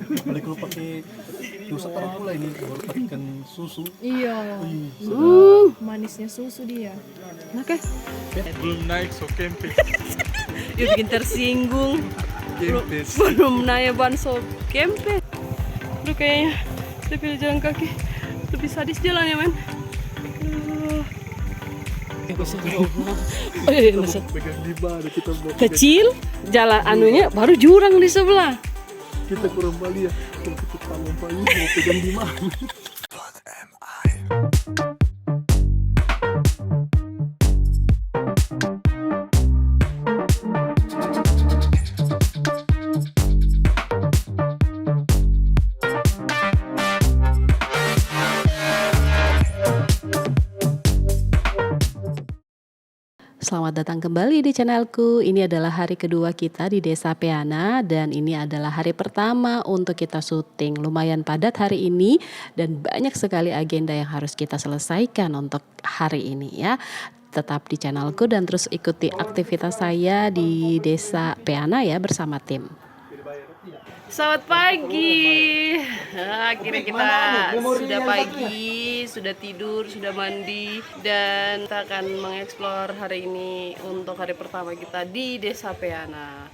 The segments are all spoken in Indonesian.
Apalagi kalau pakai dosa taruh gula ini, kalau pakai ikan susu. Iya. Wih, sedap. Manisnya susu dia. Oke. Belum naik so kempes. Dia bikin tersinggung. Kempes. Belum nanya banso kempe. Aduh kayaknya saya pilih jalan kaki. Lebih sadis jalannya men. Masa Pegang di mana kita mau kecil jalan anunya baru jurang di sebelah. kita kurang Bali ya. Kalau kita tahu Bali mau pegang di mana? Selamat datang kembali di channelku. Ini adalah hari kedua kita di Desa Peana dan ini adalah hari pertama untuk kita syuting. Lumayan padat hari ini dan banyak sekali agenda yang harus kita selesaikan untuk hari ini ya. Tetap di channelku dan terus ikuti aktivitas saya di Desa Peana ya bersama tim. Selamat pagi. Akhirnya kita sudah pagi, sudah tidur, sudah mandi dan kita akan mengeksplor hari ini untuk hari pertama kita di Desa Peana.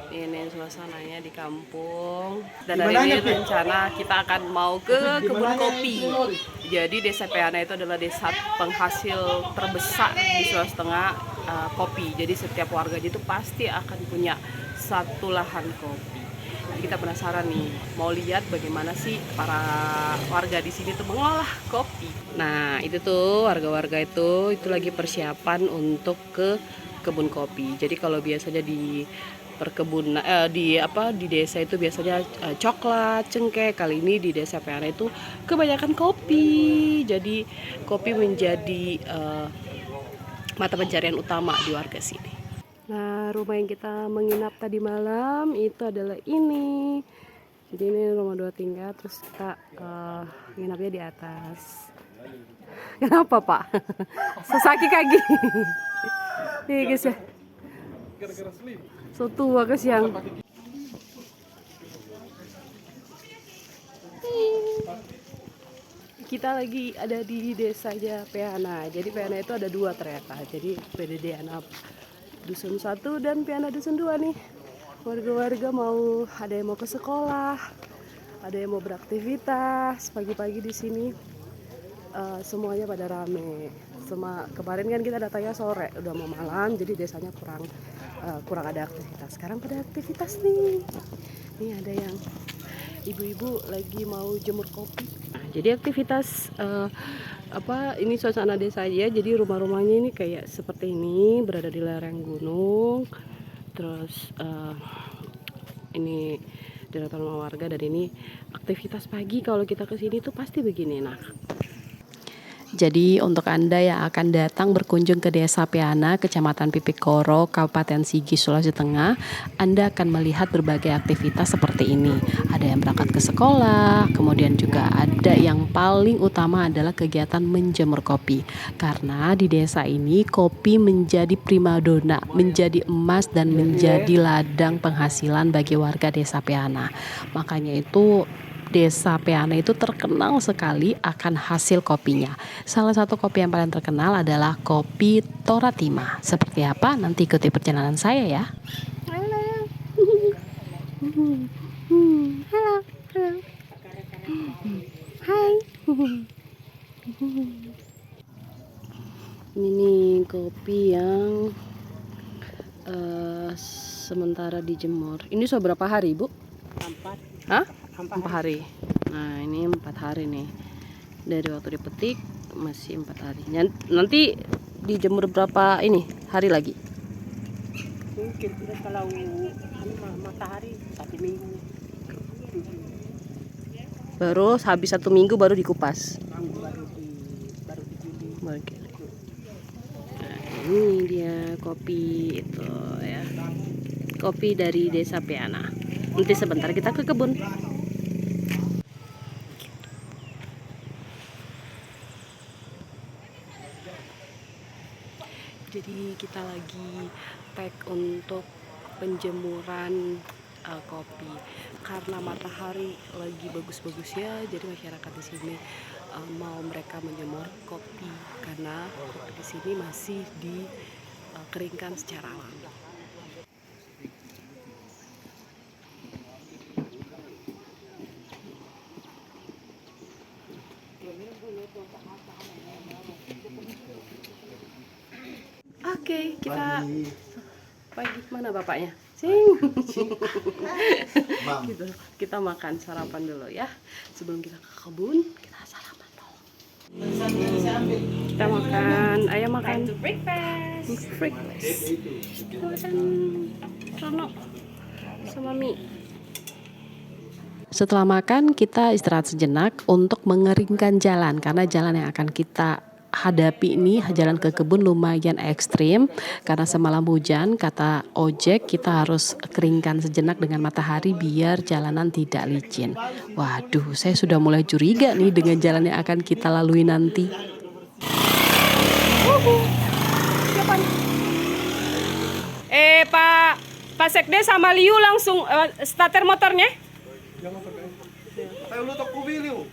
Ini suasananya di kampung dan hari ini rencana kita akan mau ke kebun kopi. Jadi Desa Peana itu adalah desa penghasil terbesar di Sulawesi Tengah kopi. Jadi setiap warga itu pasti akan punya satu lahan kopi. Kita penasaran nih, mau lihat bagaimana sih para warga di sini tuh mengolah kopi. Nah, itu tuh warga-warga itu lagi persiapan untuk ke kebun kopi. Jadi kalau biasanya di perkebunan di desa itu biasanya coklat, cengkeh. Kali ini di Desa Peana itu kebanyakan kopi. Jadi kopi menjadi mata pencarian utama di warga sini. Nah, rumah yang kita menginap tadi malam itu adalah ini. Jadi ini rumah 2 tingkat, terus kita nginapnya di atas. Kenapa Pak? Sesaki kaki. Nih guys ya. So tua ke siang. Kita lagi ada di desanya Peana. Jadi Peana itu ada 2 ternyata. Jadi PDD anak Dusun 1 dan Peana Dusun 2 nih. Warga-warga ada yang mau ke sekolah, ada yang mau beraktivitas. Pagi-pagi di sini semuanya pada rame. Kemarin kan kita datangnya sore, udah mau malam, jadi desanya kurang ada aktivitas. Sekarang pada aktivitas nih. Nih ada yang ibu-ibu lagi mau jemur kopi. Nah, jadi aktivitas ini suasana desa aja. Jadi rumah-rumahnya ini kayak seperti ini, berada di lereng gunung. Terus ini deretan rumah warga dan ini aktivitas pagi kalau kita ke sini tuh pasti begini. Nah, jadi untuk Anda yang akan datang berkunjung ke Desa Peana, Kecamatan Pipikoro, Kabupaten Sigi, Sulawesi Tengah, Anda akan melihat berbagai aktivitas seperti ini. Ada yang berangkat ke sekolah, kemudian juga ada yang paling utama adalah kegiatan menjemur kopi. Karena di desa ini kopi menjadi primadona, menjadi emas dan menjadi ladang penghasilan bagi warga Desa Peana. Makanya itu Desa Peana itu terkenal sekali akan hasil kopinya. Salah satu kopi yang paling terkenal adalah kopi Toratima. Seperti apa? Nanti ikuti perjalanan saya ya. Halo. Halo. Hai. Ini nih kopi yang sementara dijemur. Ini sudah berapa hari, Bu? 4. Hah? 4 hari. Nah, ini 4 hari nih. Dari waktu dipetik masih 4 hari. Nanti dijemur berapa hari lagi? Mungkin kalau matahari 1 minggu. Baru habis 1 minggu baru dikupas. Baru digiling. Nah, ini dia kopi itu ya. Kopi dari Desa Peana. Nanti sebentar kita ke kebun. Jadi kita lagi pack untuk penjemuran kopi. Karena matahari lagi bagus-bagusnya, jadi masyarakat di sini mau mereka menjemur kopi karena kopi di sini masih dikeringkan secara alami. Oke, kita pagi mana bapaknya? Sing. Kita makan sarapan dulu ya. Sebelum kita ke kebun, kita sarapan dulu. Kita makan, ayam makan breakfast. Makan Rono sama mie. Setelah makan, kita istirahat sejenak untuk mengeringkan jalan karena jalan yang akan kita hadapi ini jalan ke kebun lumayan ekstrim karena semalam hujan. Kata ojek kita harus keringkan sejenak dengan matahari biar jalanan tidak licin. Waduh, saya sudah mulai curiga nih dengan jalan yang akan kita lalui nanti. Pak Sekde sama Liu langsung starter motornya.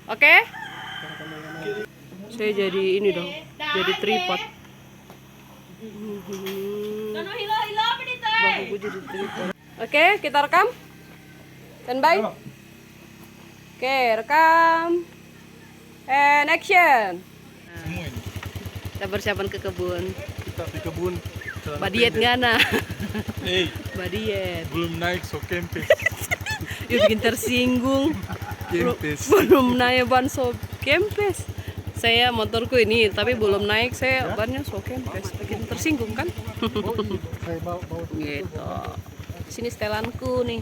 Oke. Saya jadi ini dong, jadi tripod. Bahuku jadi tripod. Oke, kita rekam. Standby. Oke, rekam. And action. Kita persiapan ke kebun. Kita di kebun. Badiet ngana. Badiet. Belum naik so kempes. Yuk bikin tersinggung. Kempes. Belum naik ban so kempes. Saya motorku ini tapi belum naik, saya bannya so kempes. Bikin tersinggung kan? Gitu. Sini setelanku nih.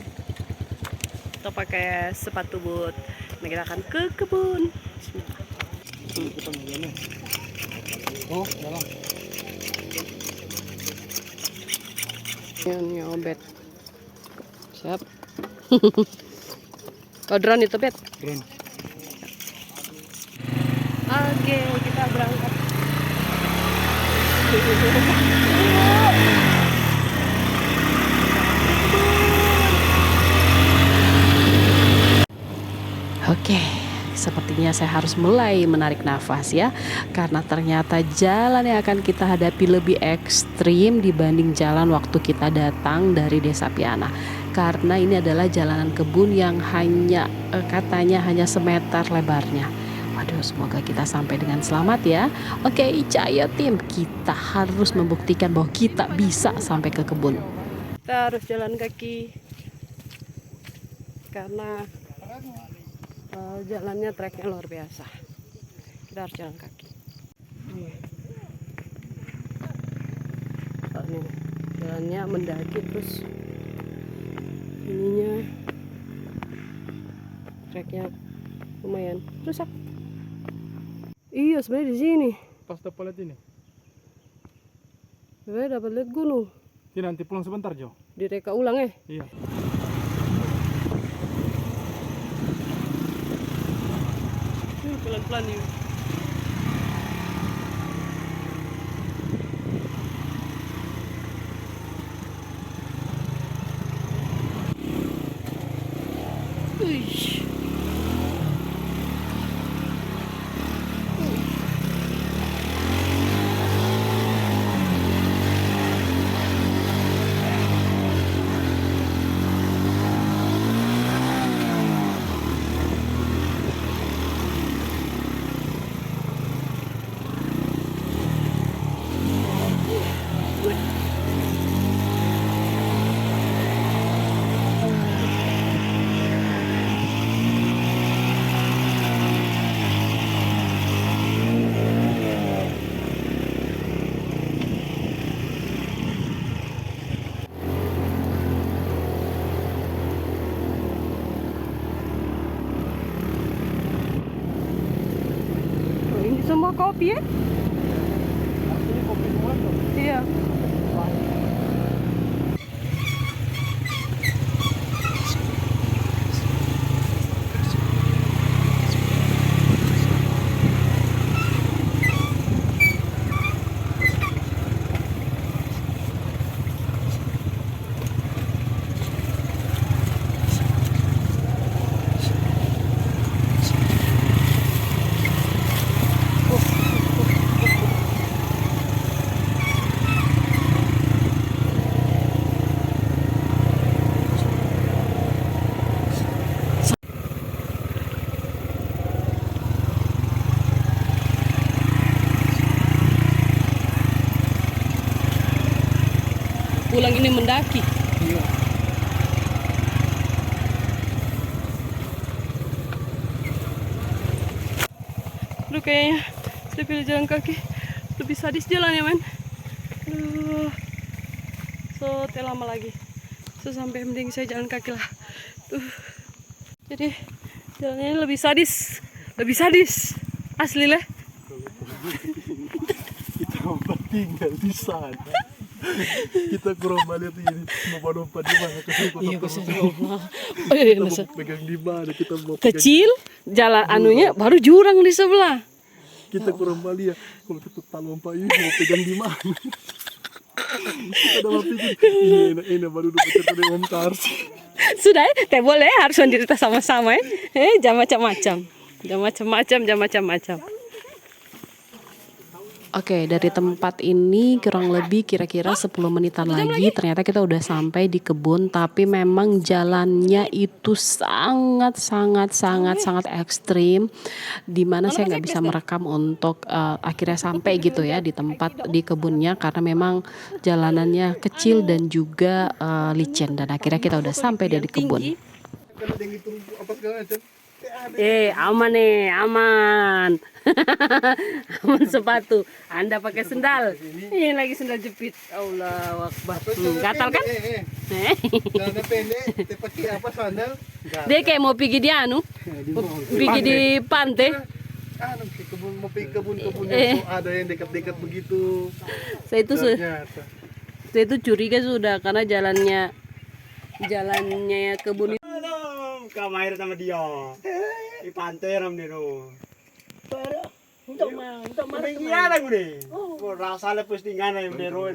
Kita pakai sepatu boot. Nah, kita akan ke kebun. Bismillah. Oh, dalam. Ini obet. Siap. Oh, drone itu, Bet. Drone. Oke, kita berangkat. Oke, sepertinya saya harus mulai menarik nafas ya, karena ternyata jalan yang akan kita hadapi lebih ekstrim dibanding jalan waktu kita datang dari Desa Piana. Karena ini adalah jalanan kebun yang hanya katanya hanya semeter lebarnya. Waduh, semoga kita sampai dengan selamat ya. Oke, Cahyo tim, kita harus membuktikan bahwa kita bisa sampai ke kebun. Kita harus jalan kaki karena jalannya treknya luar biasa. Kita harus jalan kaki. Ini jalannya mendaki terus ininya treknya lumayan rusak. Iya, sebenarnya di sini. Pas dapat lihat ini. Sebenarnya dapat lihat gunung. Ini nanti pulang sebentar, Jo. Direka ulang ya. Iya. Pelan-pelan yuk. Semua kopi ya? Iya. pulang ini mendaki. Iya. Aduh, kayaknya saya pilih jalan kaki lebih sadis jalannya, men. Aduh. So, lama lagi. So, sampai mending saya jalan kaki lah. Tuh. Jadi, jalannya lebih sadis. Lebih sadis. Asli lah. Kita lompat tinggal di sana. Kita kurang balik ini lompat di mana? Iya, pegang di mana? Kita mau pegang. Kecil, jalan anunya baru jurang di sebelah. Kita kurang balik ya. Kalau kita tak lompat ini mau pegang di mana? Kita dalam pikir ini enak baru dapat cerita Om Tarsi. Sudah, teh boleh harus mencerita sama-sama ya. Jangan macam-macam. Jangan macam-macam. Oke, dari tempat ini kurang lebih kira-kira 10 menitan lagi. Ternyata kita udah sampai di kebun, tapi memang jalannya itu sangat ekstrim. Dimana saya nggak bisa merekam untuk akhirnya sampai gitu ya di tempat di kebunnya, karena memang jalanannya kecil dan juga licin. Dan akhirnya kita udah sampai di kebun. Aman nih, aman. Aman sepatu. Anda pakai sendal. Ini lagi sendal jepit. Allahu Akbar. Gatal kan? Jangan pendek, pakai apa sandal? Dia kayak mau pergi di anu. Pergi di pantai. Mau pergi kebun-kebun yang ada yang dekat-dekat begitu. Saya itu curiga sudah karena jalannya kebun itu. Kamar sama dia. Di pantai ram dino. Untuk mana gue? Rasa lepas tinggal yang dero.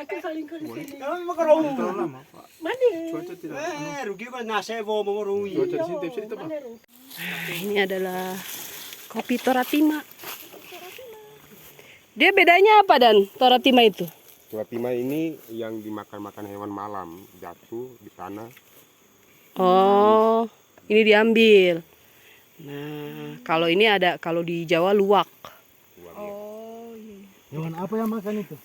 Aku saling kali. Kamu mau kerong? Mana? Rugi kan nasi bawa mau rugi. Ini adalah kopi Toratima. Dia bedanya apa dan Toratima itu? Toratima ini yang dimakan-makan hewan malam, jatuh di sana. Oh, ini diambil. Nah, kalau ini ada, kalau di Jawa luwak. Oh, iya. Hewan apa yang makan itu?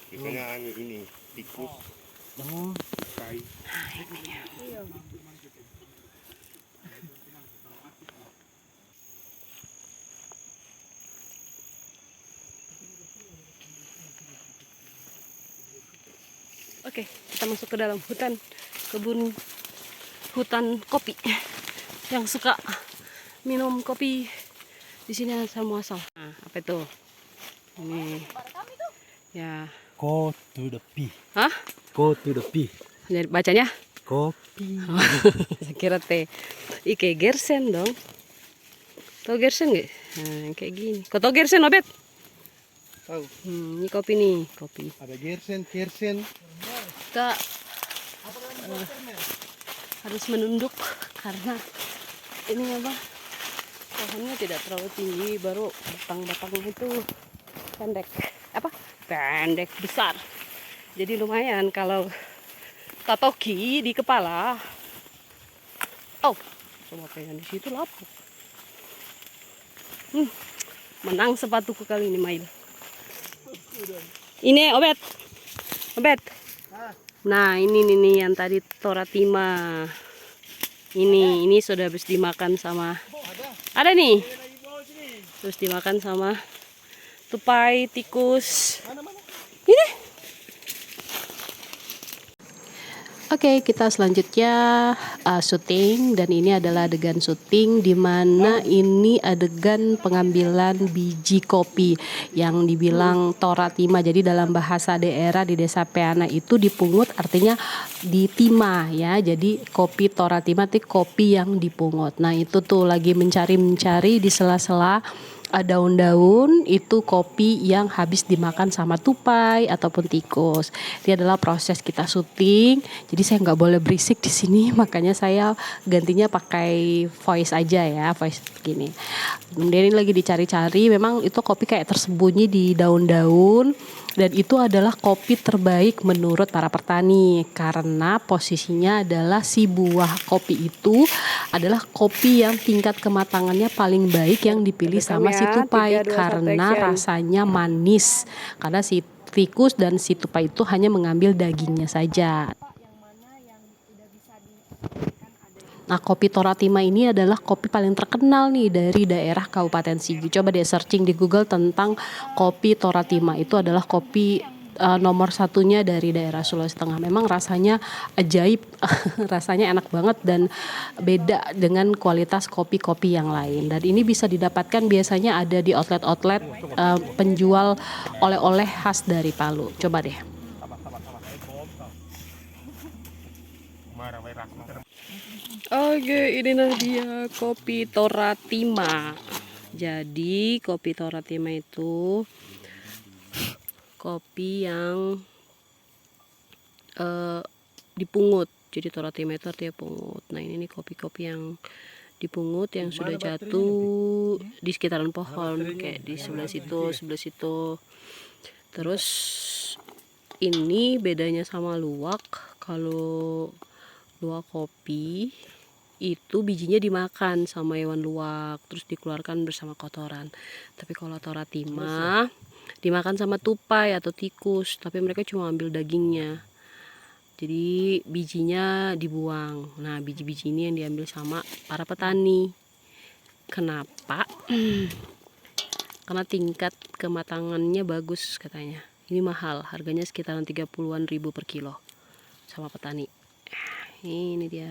Biasanya ini tikus. Tai. Oke, kita masuk ke dalam hutan kopi. Yang suka minum kopi di sini asal muasal. Nah, apa itu? Ini. Ya. Go to the pea. Hah? Go to the pea. Jadi bacanya? Kopi. Saya kira teh. Kayak gersen dong. Tahu gersen nggak? Nah, kayak gini. Kau tahu gersen, Obet? Tahu. Ini kopi nih, kopi. Ada gersen. Kita harus menunduk karena ini apa? Pohonnya tidak terlalu tinggi, baru batang-batangnya itu pendek. Pendek besar. Jadi lumayan kalau tatoki di kepala. Oh, coba pengen di situ lapuk. Menang sepatuku kali ini, Mail. Ini Obet. Nah, ini nih yang tadi Toratima. Ini sudah habis dimakan sama. Ada nih. Terus dimakan sama tupai, tikus. Ini. Oke, kita selanjutnya syuting, dan ini adalah adegan syuting di mana ini adegan pengambilan biji kopi yang dibilang Toratima. Jadi dalam bahasa daerah di Desa Peana itu dipungut artinya ditima ya. Jadi kopi Toratima itu kopi yang dipungut. Nah, itu tuh lagi mencari di sela-sela daun-daun itu kopi yang habis dimakan sama tupai ataupun tikus. Ini adalah proses kita syuting. Jadi saya nggak boleh berisik di sini, makanya saya gantinya pakai voice aja ya, voice begini. Kemudian ini lagi dicari-cari, memang itu kopi kayak tersembunyi di daun-daun, dan itu adalah kopi terbaik menurut para petani karena posisinya adalah si buah kopi itu adalah kopi yang tingkat kematangannya paling baik yang dipilih sama si tupai karena rasanya manis, karena si tikus, dan si tupai itu hanya mengambil dagingnya saja. Nah, kopi Toratima ini adalah kopi paling terkenal nih dari daerah Kabupaten Sigi. Coba deh searching di Google tentang kopi Toratima. Itu adalah kopi nomor satunya dari daerah Sulawesi Tengah. Memang rasanya ajaib, rasanya enak banget dan beda dengan kualitas kopi-kopi yang lain. Dan ini bisa didapatkan biasanya ada di outlet-outlet penjual oleh-oleh khas dari Palu. Coba deh. Oke, inilah dia kopi Toratima. Jadi kopi Toratima itu kopi yang dipungut. Jadi Toratima itu artinya pungut. Nah, ini nih kopi-kopi yang dipungut yang sudah jatuh di sekitaran pohon, kayak di sebelah situ. Terus ini bedanya sama luwak. Kalau luwak kopi itu bijinya dimakan sama hewan luwak, terus dikeluarkan bersama kotoran. Tapi kalau Toratima dimakan sama tupai atau tikus, tapi mereka cuma ambil dagingnya. Jadi bijinya dibuang. Nah, biji-biji ini yang diambil sama para petani. Kenapa? Karena tingkat kematangannya bagus katanya. Ini mahal, harganya sekitaran 30-an ribu per kilo sama petani. Ini dia.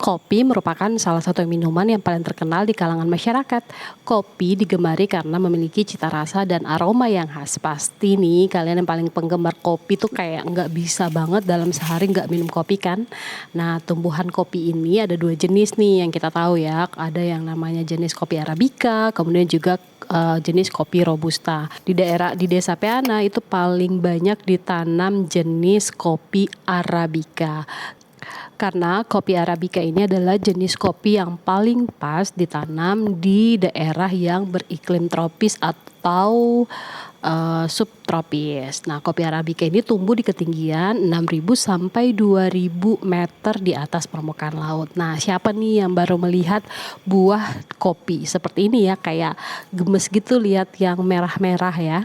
Kopi merupakan salah satu minuman yang paling terkenal di kalangan masyarakat. Kopi digemari karena memiliki cita rasa dan aroma yang khas. Pasti nih kalian yang paling penggemar kopi tuh kayak nggak bisa banget dalam sehari nggak minum kopi kan. Nah, tumbuhan kopi ini ada 2 jenis nih yang kita tahu ya. Ada yang namanya jenis kopi Arabica, kemudian juga jenis kopi Robusta. Di desa Peana itu paling banyak ditanam jenis kopi Arabica. Karena kopi Arabica ini adalah jenis kopi yang paling pas ditanam di daerah yang beriklim tropis atau subtropis. Nah, kopi Arabica ini tumbuh di ketinggian 6.000 sampai 2.000 meter di atas permukaan laut. Nah, siapa nih yang baru melihat buah kopi seperti ini ya, kayak gemes gitu, lihat yang merah-merah ya.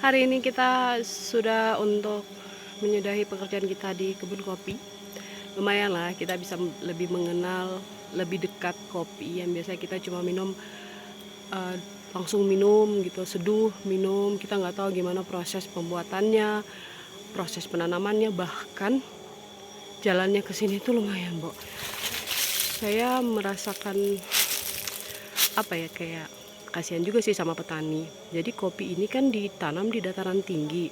Hari ini kita sudah untuk menyudahi pekerjaan kita di kebun kopi. Lumayan lah, kita bisa lebih mengenal, lebih dekat kopi yang biasanya kita cuma minum langsung minum gitu, seduh minum. Kita nggak tahu gimana proses pembuatannya, proses penanamannya, bahkan jalannya ke sini tuh lumayan, Bo. Saya merasakan kayak kasihan juga sih sama petani. Jadi kopi ini kan ditanam di dataran tinggi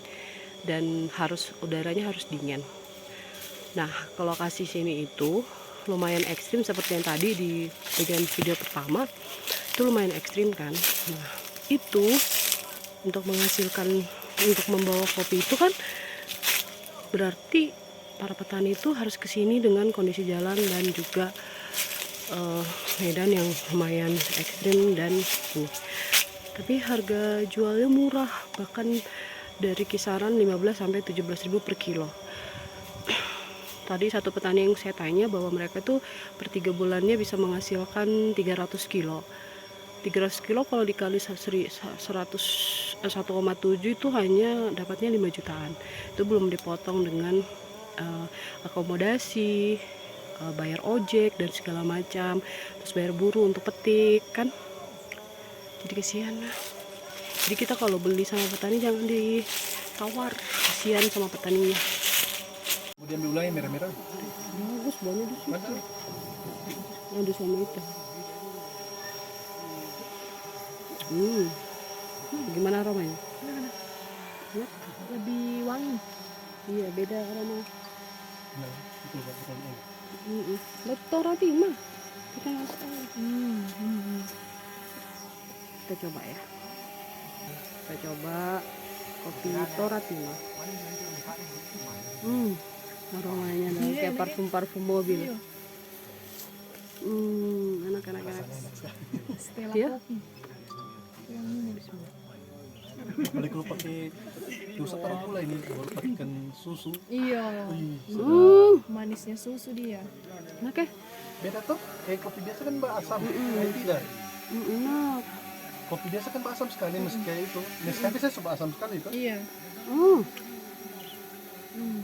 dan udaranya harus dingin. Nah, kalau lokasi sini itu lumayan ekstrim seperti yang tadi di bagian video pertama. Itu lumayan ekstrim kan. Nah, itu untuk membawa kopi itu kan berarti para petani itu harus kesini dengan kondisi jalan dan juga medan yang lumayan ekstrim dan ini. Tapi harga jualnya murah, bahkan dari kisaran 15 sampai 17.000 per kilo. Tadi satu petani yang saya tanya bahwa mereka tuh per 3 bulannya bisa menghasilkan 300 kilo. 300 kilo kalau dikali 1,7 itu hanya dapatnya 5 jutaan. Itu belum dipotong dengan akomodasi, bayar ojek dan segala macam, terus bayar buruh untuk petik kan. Jadi kasihan lah. Jadi kita kalau beli sama petani jangan ditawar, kasihan sama petaninya. Kemudian diulangi merah-merah. Bagus banget di situ. Ada sama itu. Gimana aromanya? Enak. Lebih wangi. Iya, beda aroma. Nah, itu betul. Toratima. Kita nggak tahu. Kita coba ya. Kita coba kopi Toratima. Aromanya kayak parfum mobil. Enak. Stella Iya? kopi. Apalagi kalau pakai dosa taruh pula ini, kalau pakai susu. Iya. Manisnya susu dia. Enak ya? Beda tuh, kayak kopi biasa kan asam. Nah, tidak. Enak. Kopi biasa kan asam sekali, meski kayak itu. Nescafe saya coba asam sekali itu. Iya. Hmm. Hmm.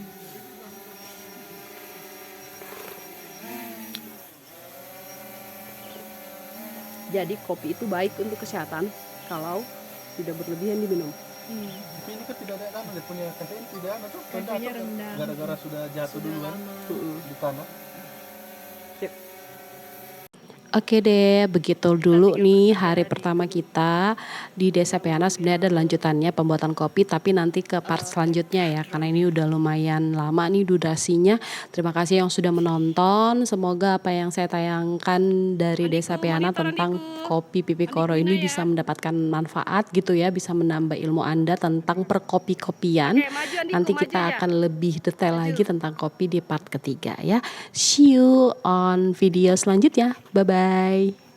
Jadi kopi itu baik untuk kesehatan kalau tidak berlebihan diminum. Iya. Tapi ini kan tidak ada dia punya kafein tidak ada tuh. Kafeinnya rendah. Gara-gara sudah jatuh Sudah duluan lama. di tanah. Oke deh, begitu dulu nih hari pertama kita di Desa Peana. Sebenarnya ada lanjutannya pembuatan kopi, tapi nanti ke part selanjutnya ya, karena ini udah lumayan lama nih durasinya. Terima kasih yang sudah menonton. Semoga apa yang saya tayangkan dari Desa Peana tentang kopi Pipi Koro ini bisa mendapatkan manfaat gitu ya, bisa menambah ilmu Anda tentang perkopi-kopian. Nanti kita akan lebih detail lagi tentang kopi di part ketiga ya. See you on video selanjutnya. Bye-bye.